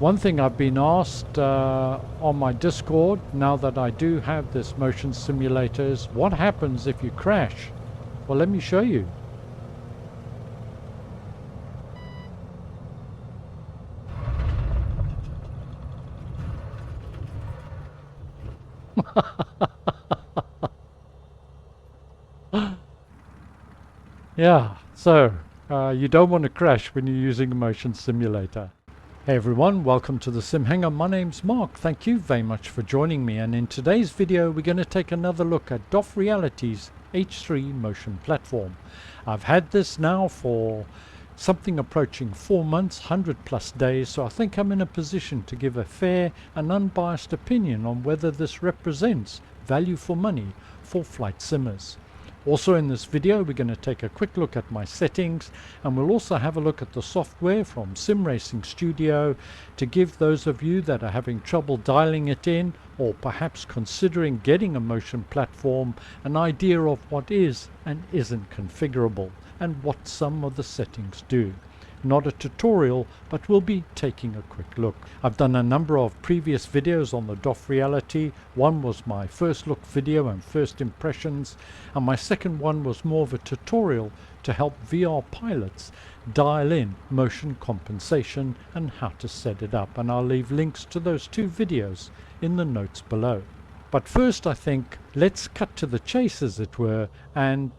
One thing I've been asked on my Discord, now that I do have this motion simulator, is what happens if you crash? Well, let me show you. Yeah, so you don't want to crash when you're using a motion simulator. Hey everyone, welcome to the Sim Hangar. My name's Mark. Thank you very much for joining me, and in today's video we're going to take another look at DOF Reality's H3 motion platform. I've had this now for something approaching 4 months, 100 plus days, so I think I'm in a position to give a fair and unbiased opinion on whether this represents value for money for flight simmers. Also in this video we're going to take a quick look at my settings, and we'll also have a look at the software from Sim Racing Studio to give those of you that are having trouble dialing it in, or perhaps considering getting a motion platform, an idea of what is and isn't configurable and what some of the settings do. Not a tutorial, but we'll be taking a quick look. I've done a number of previous videos on the DOF Reality. One was my first look video and first impressions, and my second one was more of a tutorial to help VR pilots dial in motion compensation and how to set it up, and I'll leave links to those two videos in the notes below. But first, I think let's cut to the chase, as it were, and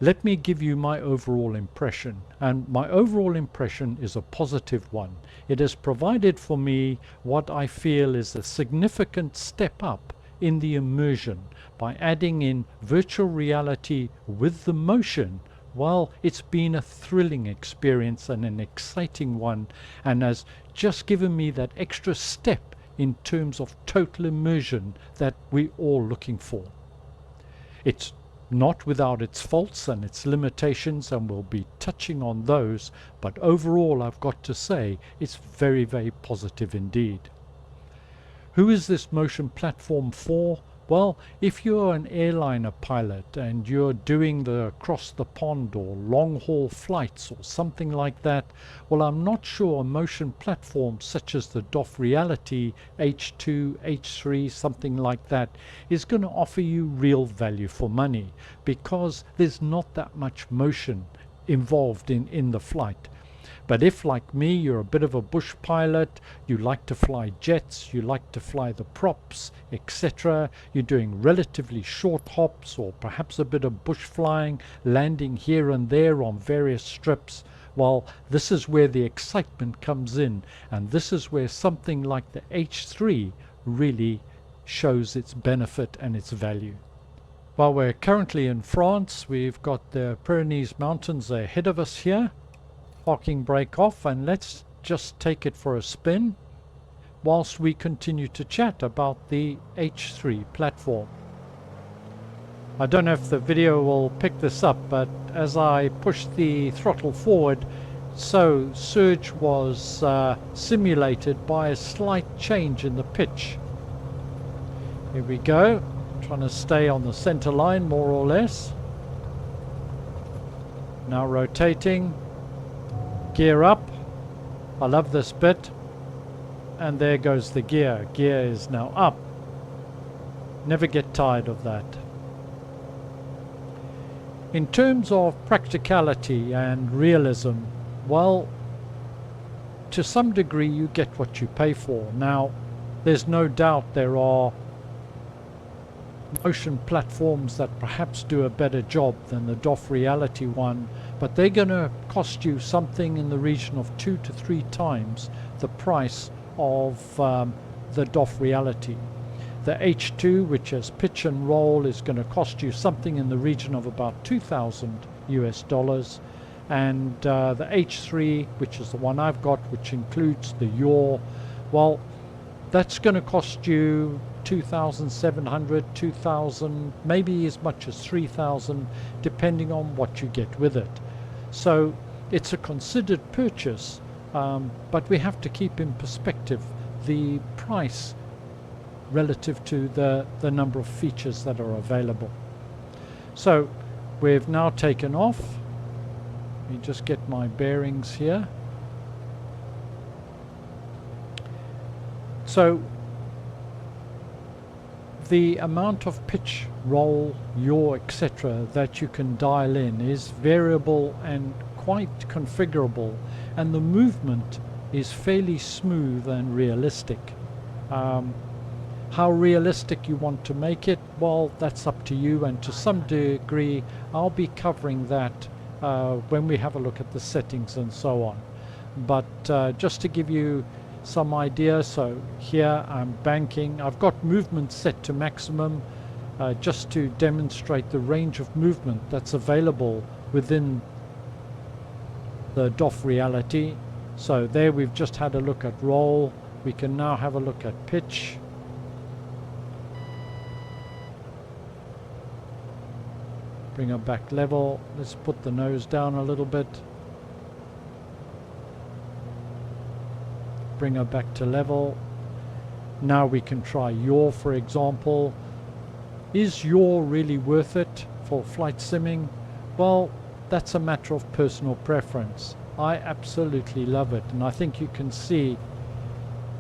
let me give you my overall impression. And my overall impression is a positive one. It has provided for me what I feel is a significant step up in the immersion by adding in virtual reality with the motion. Well, it's been a thrilling experience and an exciting one, and has just given me that extra step in terms of total immersion that we're all looking for. It's not without its faults and its limitations, and we'll be touching on those, but overall I've got to say it's very, very positive indeed. Who is this motion platform for? Well, if you're an airliner pilot and you're doing the across the pond or long haul flights or something like that, well, I'm not sure a motion platform such as the DOF Reality H2, H3, something like that, is going to offer you real value for money, because there's not that much motion involved in the flight. But if, like me, you're a bit of a bush pilot, you like to fly jets, you like to fly the props, etc., you're doing relatively short hops or perhaps a bit of bush flying, landing here and there on various strips, well, this is where the excitement comes in, and this is where something like the H3 really shows its benefit and its value. While we're currently in France, we've got the Pyrenees Mountains ahead of us here. Parking brake off, and let's just take it for a spin whilst we continue to chat about the H3 platform. I don't know if the video will pick this up, but as I push the throttle forward, so surge was simulated by a slight change in the pitch. Here we go, trying to stay on the center line more or less. Now rotating. Gear up. I love this bit. And there goes the gear. Gear is now up. Never get tired of that. In terms of practicality and realism, well, to some degree you get what you pay for. Now, there's no doubt there are motion platforms that perhaps do a better job than the DOF Reality one, but they're going to cost you something in the region of 2 to 3 times the price of the DOF Reality. The H2, which is pitch and roll, is going to cost you something in the region of about $2,000 US, and the H3, which is the one I've got, which includes the yaw, well, that's going to cost you 2,700, 2,000, maybe as much as 3,000, depending on what you get with it. So it's a considered purchase, but we have to keep in perspective the price relative to the number of features that are available. So we've now taken off. Let me just get my bearings here. So the amount of pitch, roll, yaw, etc. that you can dial in is variable and quite configurable, and the movement is fairly smooth and realistic. How realistic you want to make it, well, that's up to you, and to some degree I'll be covering that when we have a look at the settings and so on. But just to give you some idea, so here I'm banking. I've got movement set to maximum just to demonstrate the range of movement that's available within the DOF Reality. So there we've just had a look at roll. We can now have a look at pitch. Bring her back level. Let's put the nose down a little bit. Bring her back to level. Now we can try yaw, for example. Is yaw really worth it for flight simming? Well, that's a matter of personal preference. I absolutely love it, and I think you can see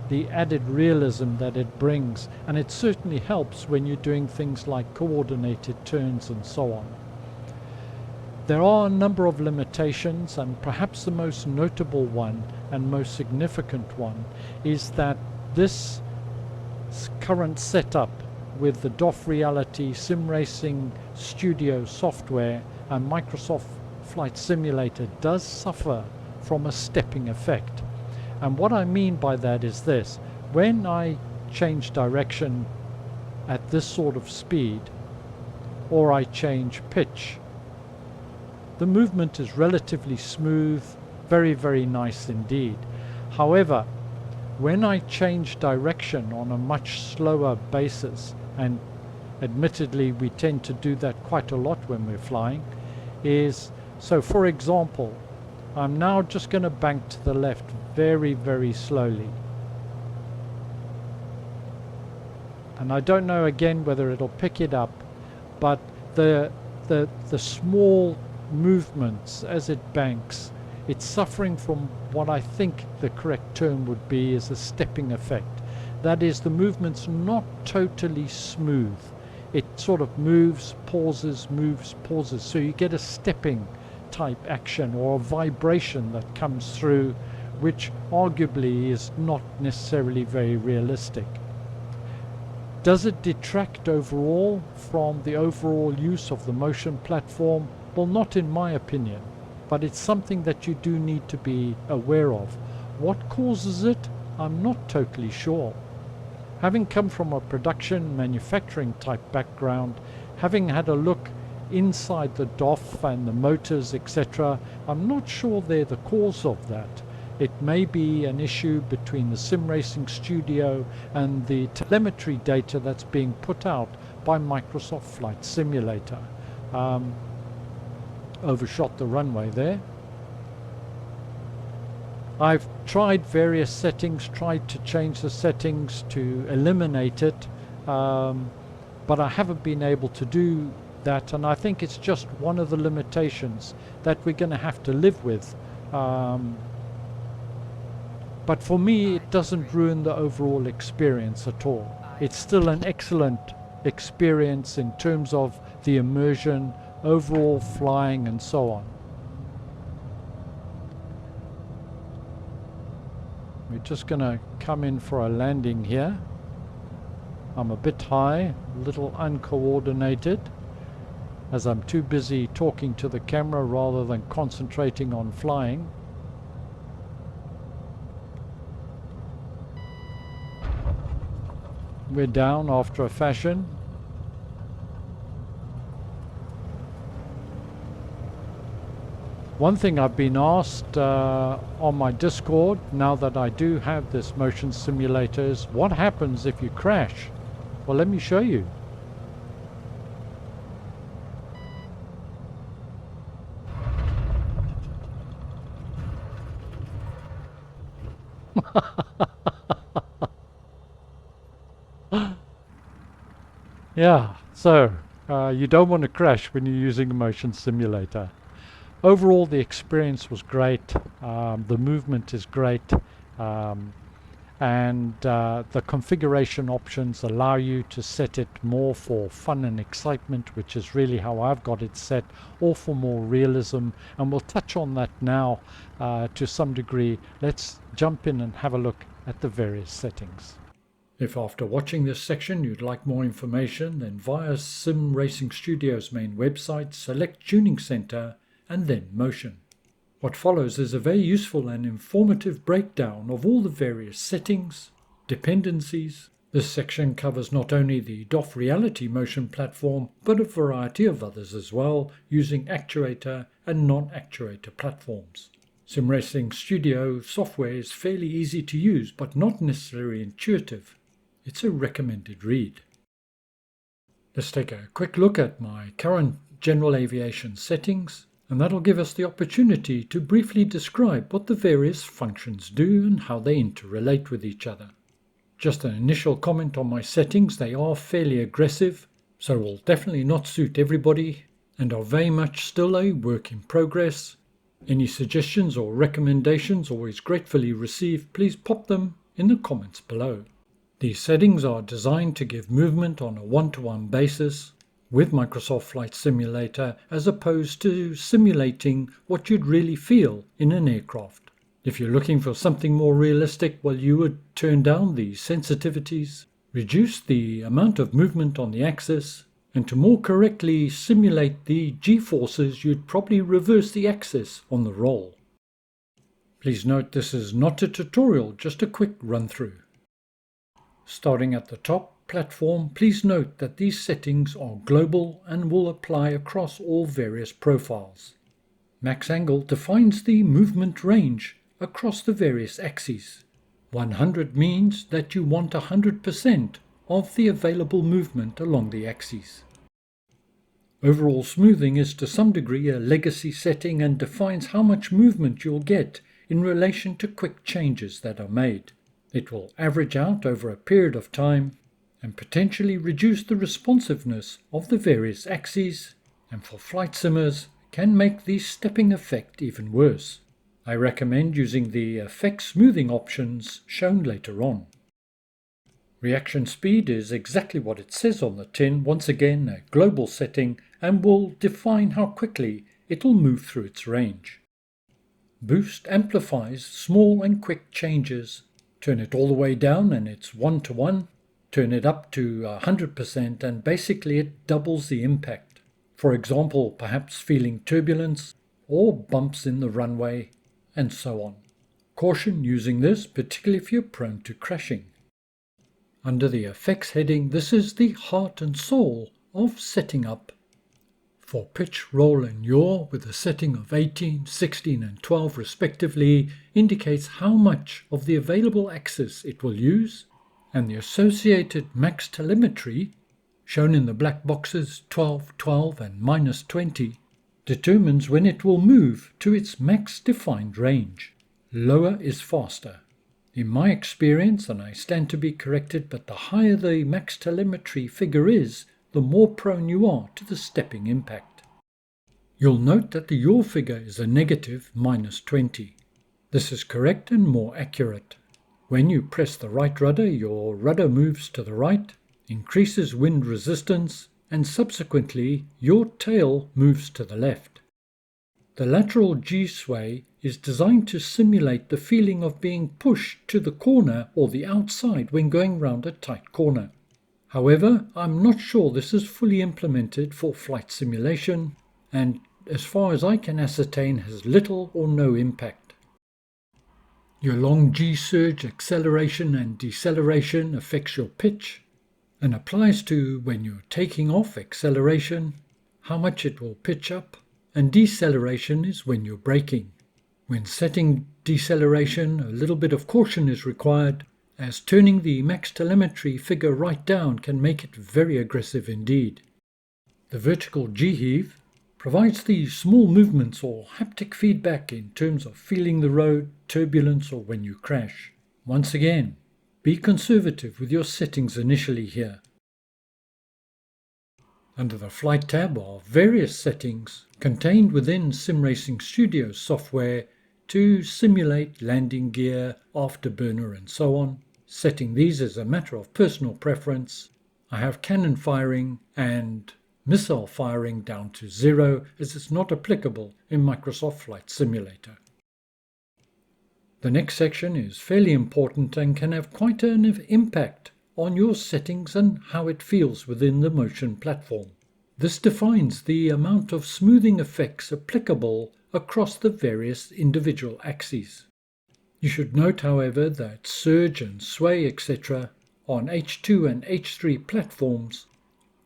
the added realism that it brings, and it certainly helps when you're doing things like coordinated turns and so on. There are a number of limitations, and perhaps the most notable one and most significant one is that this current setup with the DOF Reality Sim Racing Studio software and Microsoft Flight Simulator does suffer from a stepping effect. And what I mean by that is this: when I change direction at this sort of speed, or I change pitch, the movement is relatively smooth, very, very nice indeed. However, when I change direction on a much slower basis, and admittedly we tend to do that quite a lot when we're flying, so for example, I'm now just going to bank to the left very, very slowly. And I don't know again whether it'll pick it up, but the small movements as it banks, it's suffering from what I think the correct term would be is a stepping effect. That is, the movement's not totally smooth. It sort of moves, pauses, so you get a stepping type action or a vibration that comes through, which arguably is not necessarily very realistic. Does it detract overall from the overall use of the motion platform? Well, not in my opinion, but it's something that you do need to be aware of. What causes it? I'm not totally sure. Having come from a production manufacturing type background, having had a look inside the DOF and the motors, etc., I'm not sure they're the cause of that. It may be an issue between the Sim Racing Studio and the telemetry data that's being put out by Microsoft Flight Simulator. Overshot the runway there. I've tried various settings, tried to change the settings to eliminate it, but I haven't been able to do that, and I think it's just one of the limitations that we're going to have to live with. But for me, it doesn't ruin the overall experience at all. It's still an excellent experience in terms of the immersion, overall flying, and so on. We're just going to come in for a landing here. I'm a bit high, a little uncoordinated, as I'm too busy talking to the camera rather than concentrating on flying. We're down after a fashion. One thing I've been asked on my Discord, now that I do have this motion simulator, is what happens if you crash? Well, let me show you. Yeah, so you don't want to crash when you're using a motion simulator. Overall, the experience was great. The movement is great. and the configuration options allow you to set it more for fun and excitement, which is really how I've got it set, or for more realism, and we'll touch on that now to some degree. Let's jump in and have a look at the various settings. If after watching this section you'd like more information, then via Sim Racing Studio's main website, select Tuning Center and then Motion. What follows is a very useful and informative breakdown of all the various settings, dependencies. This section covers not only the DOF Reality Motion platform, but a variety of others as well, using actuator and non-actuator platforms. Sim Racing Studio software is fairly easy to use, but not necessarily intuitive. It's a recommended read. Let's take a quick look at my current general aviation settings, and that'll give us the opportunity to briefly describe what the various functions do and how they interrelate with each other. Just an initial comment on my settings: they are fairly aggressive, so will definitely not suit everybody, and are very much still a work in progress. Any suggestions or recommendations, always gratefully received. Please pop them in the comments below. These settings are designed to give movement on a one-to-one basis with Microsoft Flight Simulator, as opposed to simulating what you'd really feel in an aircraft. If you're looking for something more realistic, well, you would turn down the sensitivities, reduce the amount of movement on the axis, and to more correctly simulate the G-forces, you'd probably reverse the axis on the roll. Please note this is not a tutorial, just a quick run-through. Starting at the top, platform, please note that these settings are global and will apply across all various profiles. Max angle defines the movement range across the various axes. 100 means that you want 100% of the available movement along the axes. Overall smoothing is to some degree a legacy setting and defines how much movement you'll get in relation to quick changes that are made. It will average out over a period of time and potentially reduce the responsiveness of the various axes, and for flight simmers can make the stepping effect even worse. I recommend using the effect smoothing options shown later on. Reaction speed is exactly what it says on the tin, once again a global setting, and will define how quickly it'll move through its range. Boost amplifies small and quick changes. Turn it all the way down and it's 1-to-1. Turn it up to 100% and basically it doubles the impact. For example, perhaps feeling turbulence or bumps in the runway and so on. Caution using this, particularly if you're prone to crashing. Under the effects heading, this is the heart and soul of setting up. For pitch, roll and yaw with a setting of 18, 16 and 12 respectively indicates how much of the available axis it will use, and the associated max telemetry, shown in the black boxes 12, 12 and -20, determines when it will move to its max defined range. Lower is faster. In my experience, and I stand to be corrected, but the higher the max telemetry figure is, the more prone you are to the stepping impact. You'll note that the yaw figure is a negative -20. This is correct and more accurate. When you press the right rudder, your rudder moves to the right, increases wind resistance, and subsequently your tail moves to the left. The lateral G-sway is designed to simulate the feeling of being pushed to the corner or the outside when going round a tight corner. However, I'm not sure this is fully implemented for flight simulation, and as far as I can ascertain has little or no impact. Your long G-surge acceleration and deceleration affects your pitch and applies to when you're taking off acceleration, how much it will pitch up, and deceleration is when you're braking. When setting deceleration, a little bit of caution is required, as turning the max telemetry figure right down can make it very aggressive indeed. The vertical G-heave provides these small movements or haptic feedback in terms of feeling the road, turbulence, or when you crash. Once again, be conservative with your settings initially here. Under the Flight tab are various settings contained within Sim Racing Studio software to simulate landing gear, afterburner, and so on. setting these as a matter of personal preference. I have cannon firing and missile firing down to 0 as it's not applicable in Microsoft Flight Simulator. The next section is fairly important and can have quite an impact on your settings and how it feels within the motion platform. This defines the amount of smoothing effects applicable across the various individual axes. You should note, however, that surge and sway, etc., on H2 and H3 platforms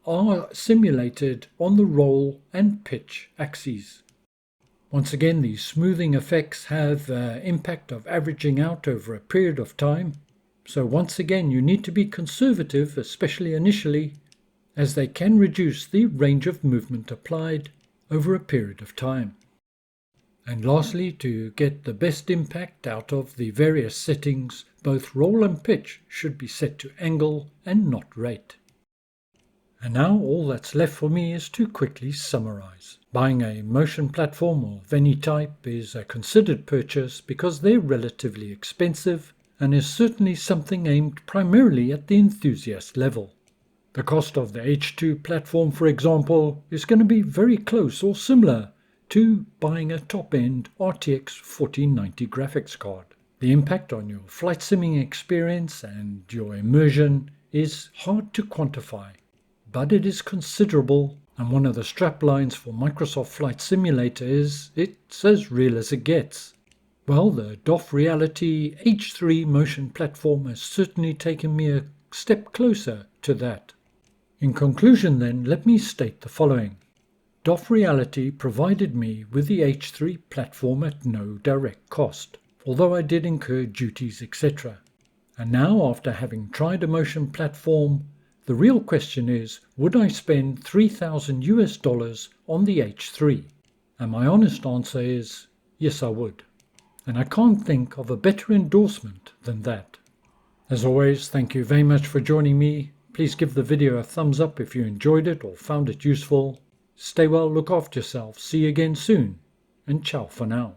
are simulated on the roll and pitch axes. Once again, these smoothing effects have the impact of averaging out over a period of time. So once again, you need to be conservative, especially initially, as they can reduce the range of movement applied over a period of time. And lastly, to get the best impact out of the various settings, both roll and pitch should be set to angle and not rate. And now all that's left for me is to quickly summarize. Buying a motion platform of any type is a considered purchase because they're relatively expensive and is certainly something aimed primarily at the enthusiast level. The cost of the H2 platform, for example, is going to be very close or similar to buying a top-end RTX 4090 graphics card. The impact on your flight simming experience and your immersion is hard to quantify, but it is considerable, and one of the strap lines for Microsoft Flight Simulator is, it's as real as it gets. Well, the DOF Reality H3 motion platform has certainly taken me a step closer to that. In conclusion then, let me state the following. DOF Reality provided me with the H3 platform at no direct cost, although I did incur duties, etc. And now, after having tried a motion platform, the real question is, would I spend $3,000 on the H3? And my honest answer is, yes I would. And I can't think of a better endorsement than that. As always, thank you very much for joining me. Please give the video a thumbs up if you enjoyed it or found it useful. Stay well, look after yourself, see you again soon, and ciao for now.